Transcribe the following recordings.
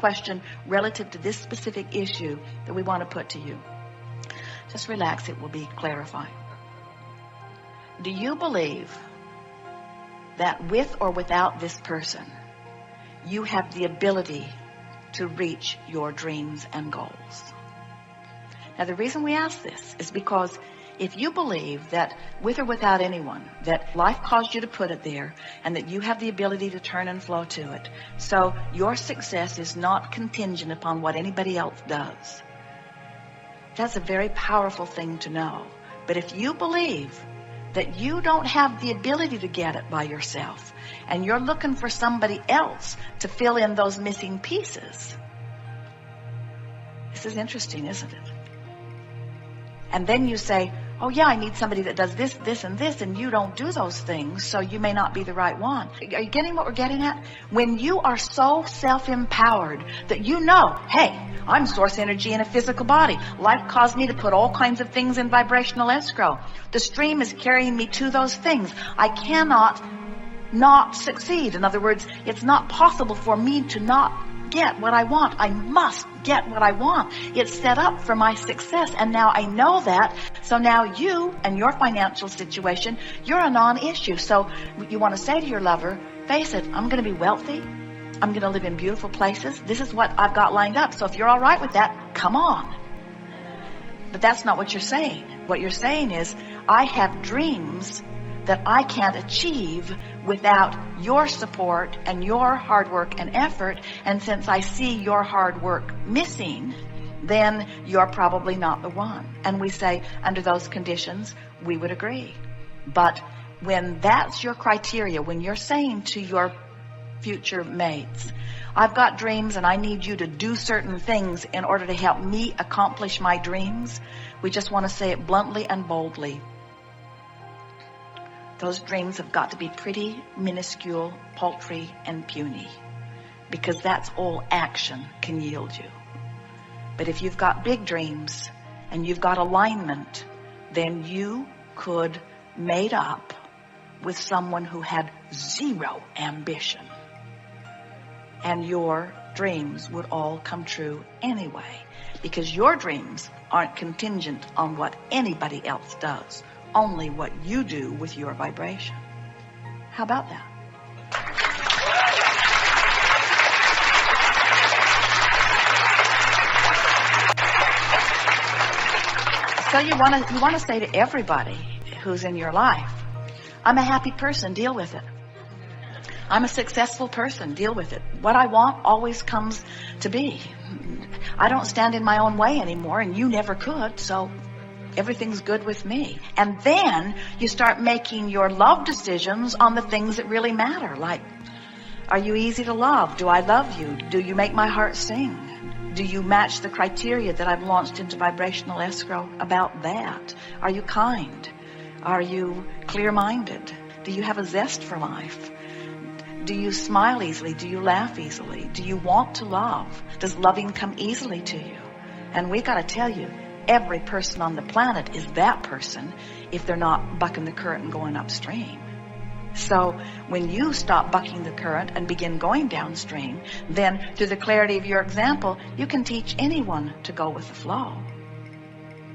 question relative to this specific issue that we want to put to you. Just relax, it will be clarifying. Do you believe that with or without this person, you have the ability to reach your dreams and goals? Now, the reason we ask this is because if you believe that with or without anyone, that life caused you to put it there and that you have the ability to turn and flow to it, so your success is not contingent upon what anybody else does, that's a very powerful thing to know. But if you believe that you don't have the ability to get it by yourself and you're looking for somebody else to fill in those missing pieces, this is interesting, isn't it? And then you say, oh yeah, I need somebody that does this, this, and this, and you don't do those things, so you may not be the right one. Are you getting what we're getting at? When you are so self-empowered that you know, hey, I'm source energy in a physical body. Life caused me to put all kinds of things in vibrational escrow. The stream is carrying me to those things. I cannot not succeed. In other words, it's not possible for me to not get what I want. I must get what I want. It's set up for my success, and now I know that. So now you and your financial situation, you're a non-issue. So you want to say to your lover, face it, I'm going to be wealthy. I'm going to live in beautiful places. This is what I've got lined up. So if you're all right with that, come on. But that's not what you're saying. What you're saying is, I have dreams that I can't achieve without your support and your hard work and effort. And since I see your hard work missing, then you're probably not the one. And we say, under those conditions, we would agree. But when that's your criteria, when you're saying to your future mates, I've got dreams and I need you to do certain things in order to help me accomplish my dreams, we just want to say it bluntly and boldly. Those dreams have got to be pretty, minuscule, paltry, and puny, because that's all action can yield you. But if you've got big dreams and you've got alignment, then you could mate up with someone who had zero ambition, and your dreams would all come true anyway, because your dreams aren't contingent on what anybody else does. Only what you do with your vibration. How about that? So you want to say to everybody who's in your life, I'm a happy person, deal with it. I'm a successful person, deal with it. What I want always comes to be. I don't stand in my own way anymore, and you never could, so everything's good with me. And then you start making your love decisions on the things that really matter. Like, are you easy to love? Do I love you? Do you make my heart sing? Do you match the criteria that I've launched into vibrational escrow about that? Are you kind? Are you clear-minded? Do you have a zest for life? Do you smile easily? Do you laugh easily? Do you want to love? Does loving come easily to you? And we got to tell you, every person on the planet is that person if they're not bucking the current and going upstream. So when you stop bucking the current and begin going downstream, then through the clarity of your example, you can teach anyone to go with the flow.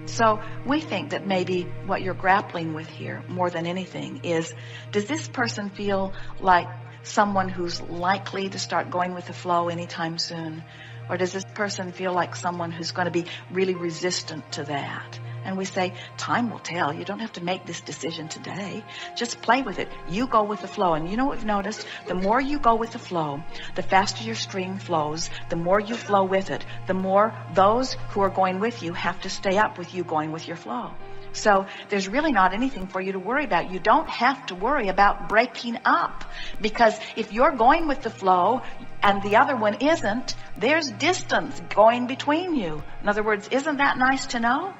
So we think that maybe what you're grappling with here more than anything is, does this person feel like someone who's likely to start going with the flow anytime soon? Or does this person feel like someone who's going to be really resistant to that? And we say, time will tell. You don't have to make this decision today. Just play with it. You go with the flow. And you know what we've noticed? The more you go with the flow, the faster your stream flows. The more you flow with it, the more those who are going with you have to stay up with you going with your flow. So there's really not anything for you to worry about. You don't have to worry about breaking up, because if you're going with the flow and the other one isn't, there's distance going between you. In other words, isn't that nice to know?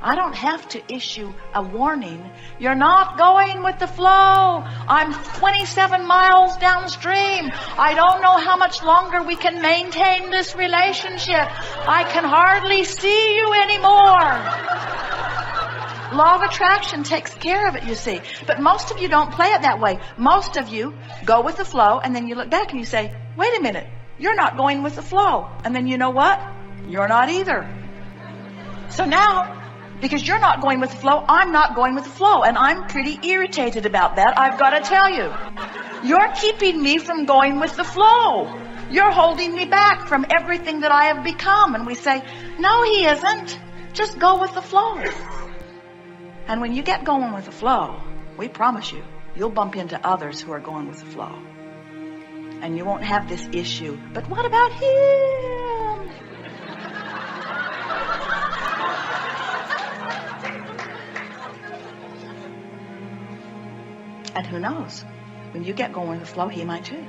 I don't have to issue a warning. You're not going with the flow. I'm 27 miles downstream. I don't know how much longer we can maintain this relationship. I can hardly see you anymore. Law of attraction takes care of it, you see. But most of you don't play it that way. Most of you go with the flow, and then you look back and you say, wait a minute, You're not going with the flow. And then you know what? You're not either. So now, because you're not going with the flow, I'm not going with the flow. And I'm pretty irritated about that, I've got to tell you. You're keeping me from going with the flow. You're holding me back from everything that I have become. And we say, no, he isn't. Just go with the flow. And when you get going with the flow, we promise you, you'll bump into others who are going with the flow. And you won't have this issue. But what about him? And who knows? When you get going with the flow, he might too.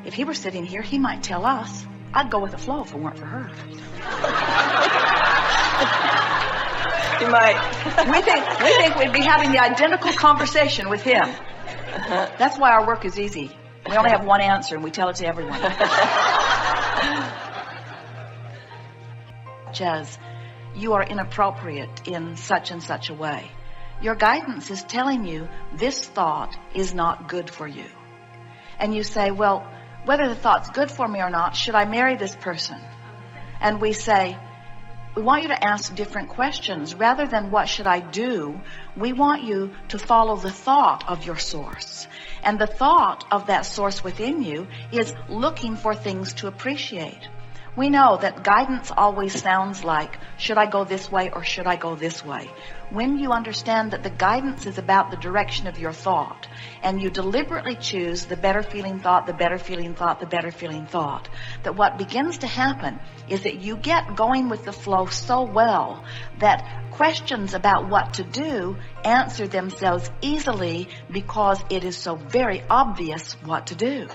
If he were sitting here, he might tell us, I'd go with the flow if it weren't for her. You might. We think we'd be having the identical conversation with him. That's why our work is easy. We only have one answer and we tell it to everyone. Jazz, you are inappropriate in such and such a way. Your guidance is telling you this thought is not good for you. And you say, well, whether the thought's good for me or not, should I marry this person? And we say, we want you to ask different questions. Rather than what should I do, we want you to follow the thought of your source. And the thought of that source within you is looking for things to appreciate. We know that guidance always sounds like, should I go this way or should I go this way? When you understand that the guidance is about the direction of your thought, and you deliberately choose the better feeling thought, the better feeling thought, the better feeling thought, that what begins to happen is that you get going with the flow so well that questions about what to do answer themselves easily because it is so very obvious what to do.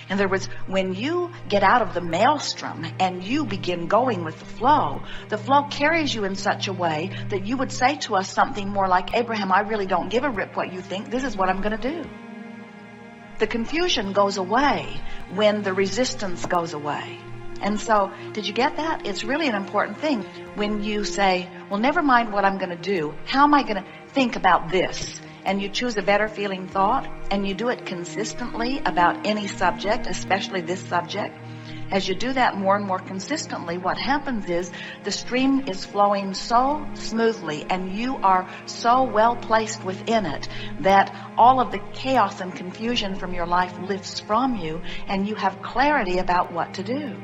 In other words, when you get out of the maelstrom and you begin going with the flow carries you in such a way that you would say to us something more like, Abraham, I really don't give a rip what you think. This is what I'm going to do. The confusion goes away when the resistance goes away. And so, did you get that? It's really an important thing when you say, well, never mind what I'm going to do. How am I going to think about this? And you choose a better feeling thought, and you do it consistently about any subject, especially this subject. As you do that more and more consistently, what happens is the stream is flowing so smoothly and you are so well placed within it that all of the chaos and confusion from your life lifts from you and you have clarity about what to do.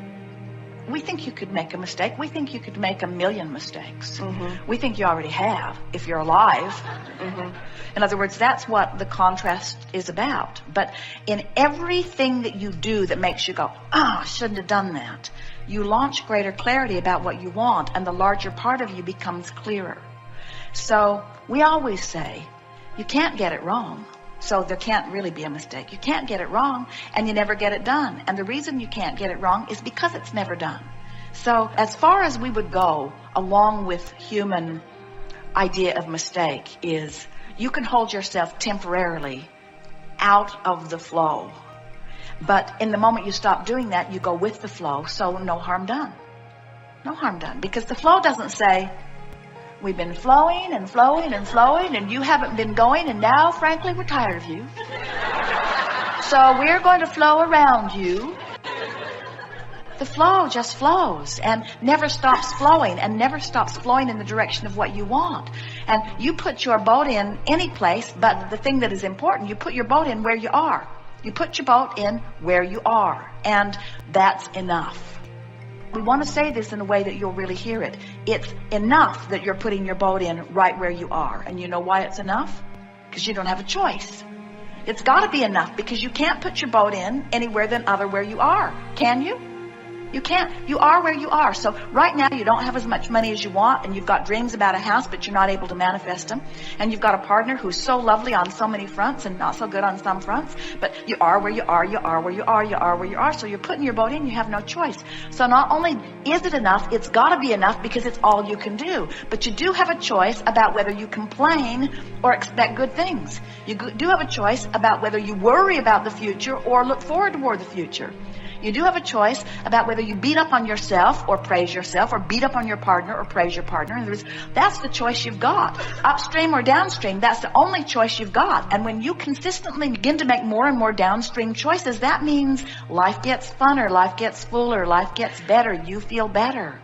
We think you could make a mistake. We think you could make 1,000,000 mistakes. Mm-hmm. We think you already have, if you're alive. Mm-hmm. In other words, that's what the contrast is about. But in everything that you do that makes you go, I shouldn't have done that, you launch greater clarity about what you want, and the larger part of you becomes clearer. So we always say, you can't get it wrong. So there can't really be a mistake. You can't get it wrong, and you never get it done. And the reason you can't get it wrong is because it's never done. So as far as we would go, along with human idea of mistake, is you can hold yourself temporarily out of the flow. But in the moment you stop doing that, you go with the flow, so no harm done. No harm done. Because the flow doesn't say, we've been flowing and flowing and flowing, and you haven't been going, and now, frankly, we're tired of you. So we're going to flow around you. The flow just flows and never stops flowing and never stops flowing in the direction of what you want. And you put your boat in any place, but the thing that is important, you put your boat in where you are. You put your boat in where you are, and that's enough. We want to say this in a way that you'll really hear it. It's enough that you're putting your boat in right where you are. And you know why it's enough? Because you don't have a choice. It's got to be enough because you can't put your boat in anywhere than other where you are. Can you? You can't. You are where you are. So right now you don't have as much money as you want, and you've got dreams about a house, but you're not able to manifest them. And you've got a partner who's so lovely on so many fronts and not so good on some fronts. But you are where you are, you are where you are, you are where you are. So you're putting your boat in, you have no choice. So not only is it enough, it's got to be enough because it's all you can do. But you do have a choice about whether you complain or expect good things. You do have a choice about whether you worry about the future or look forward toward the future. You do have a choice about whether you beat up on yourself or praise yourself, or beat up on your partner or praise your partner. In other words, that's the choice you've got. Upstream or downstream, that's the only choice you've got. And when you consistently begin to make more and more downstream choices, that means life gets funner, life gets fuller, life gets better. You feel better.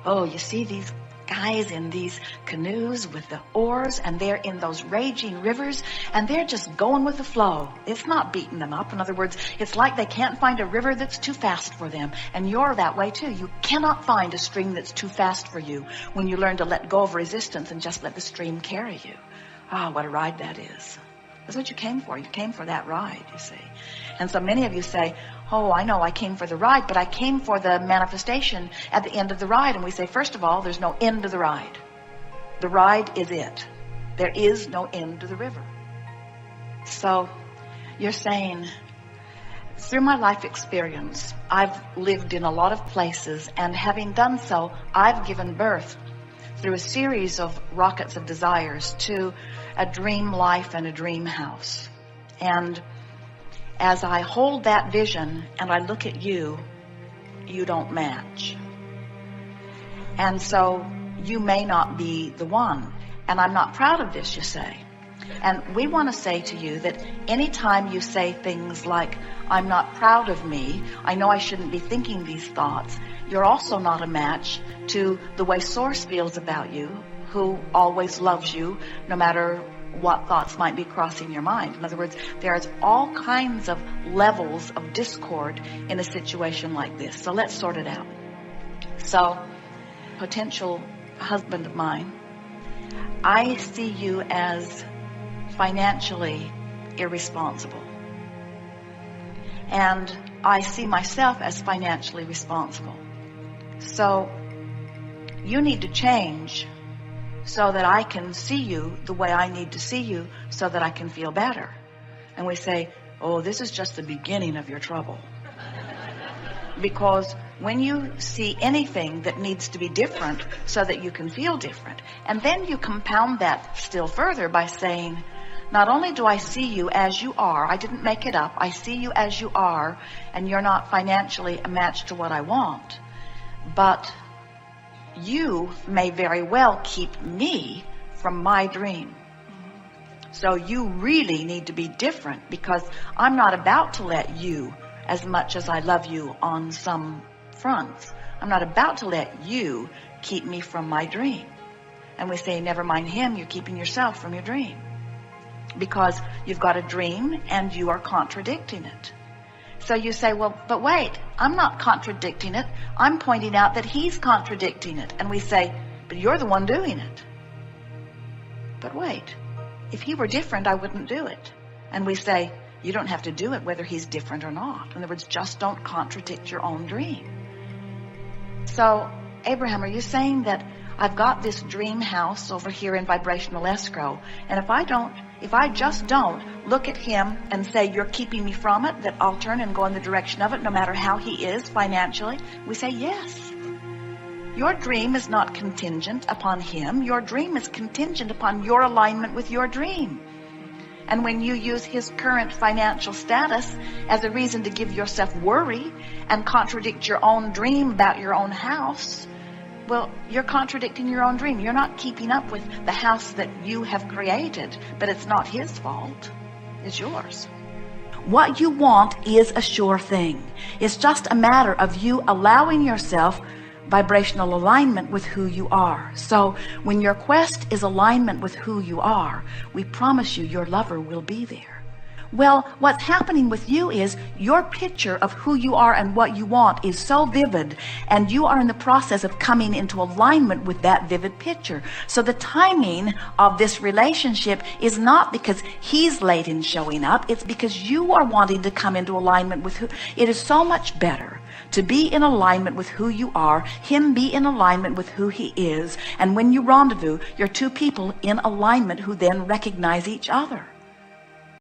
Oh, you see these guys in these canoes with the oars, and they're in those raging rivers, and they're just going with the flow. It's not beating them up. In other words, it's like they can't find a river that's too fast for them. And you're that way too. You cannot find a stream that's too fast for you when you learn to let go of resistance and just let the stream carry you. Ah, what a ride that is. That's what you came for. You came for that ride, you see. And so many of you say, oh, I know I came for the ride, but I came for the manifestation at the end of the ride. And we say, first of all, there's no end to the ride. The ride is it. There is no end to the river. So you're saying, through my life experience, I've lived in a lot of places, and having done so, I've given birth through a series of rockets of desires to a dream life and a dream house. And as I hold that vision and I look at you, you don't match. And so you may not be the one. And I'm not proud of this, you say. And we want to say to you that anytime you say things like, I'm not proud of me, I know I shouldn't be thinking these thoughts, you're also not a match to the way Source feels about you, who always loves you no matter what thoughts might be crossing your mind. In other words, there's all kinds of levels of discord in a situation like this. So let's sort it out. So, potential husband of mine, I see you as financially irresponsible. And I see myself as financially responsible. So you need to change so that I can see you the way I need to see you so that I can feel better. And we say, oh, this is just the beginning of your trouble. Because when you see anything that needs to be different so that you can feel different, and then you compound that still further by saying, not only do I see you as you are, I didn't make it up, I see you as you are, and you're not financially a match to what I want, but you may very well keep me from my dream. So you really need to be different, because I'm not about to let you, as much as I love you on some fronts, I'm not about to let you keep me from my dream. And we say, never mind him, you're keeping yourself from your dream. Because you've got a dream and you are contradicting it. So you say, well, but wait, I'm not contradicting it. I'm pointing out that he's contradicting it. And we say, but you're the one doing it. But wait, if he were different, I wouldn't do it. And we say, you don't have to do it whether he's different or not. In other words, just don't contradict your own dream. So, Abraham, are you saying that I've got this dream house over here in vibrational escrow, and if I just don't look at him and say, you're keeping me from it, that I'll turn and go in the direction of it no matter how he is financially? We say, yes. Your dream is not contingent upon him. Your dream is contingent upon your alignment with your dream. And when you use his current financial status as a reason to give yourself worry and contradict your own dream about your own house, well, you're contradicting your own dream. You're not keeping up with the house that you have created, but it's not his fault. It's yours. What you want is a sure thing. It's just a matter of you allowing yourself vibrational alignment with who you are. So when your quest is alignment with who you are, we promise you your lover will be there. Well, what's happening with you is your picture of who you are and what you want is so vivid, and you are in the process of coming into alignment with that vivid picture. So the timing of this relationship is not because he's late in showing up, it's because you are wanting to come into alignment with who. It is so much better to be in alignment with who you are, him be in alignment with who he is, and when you rendezvous, you're two people in alignment who then recognize each other.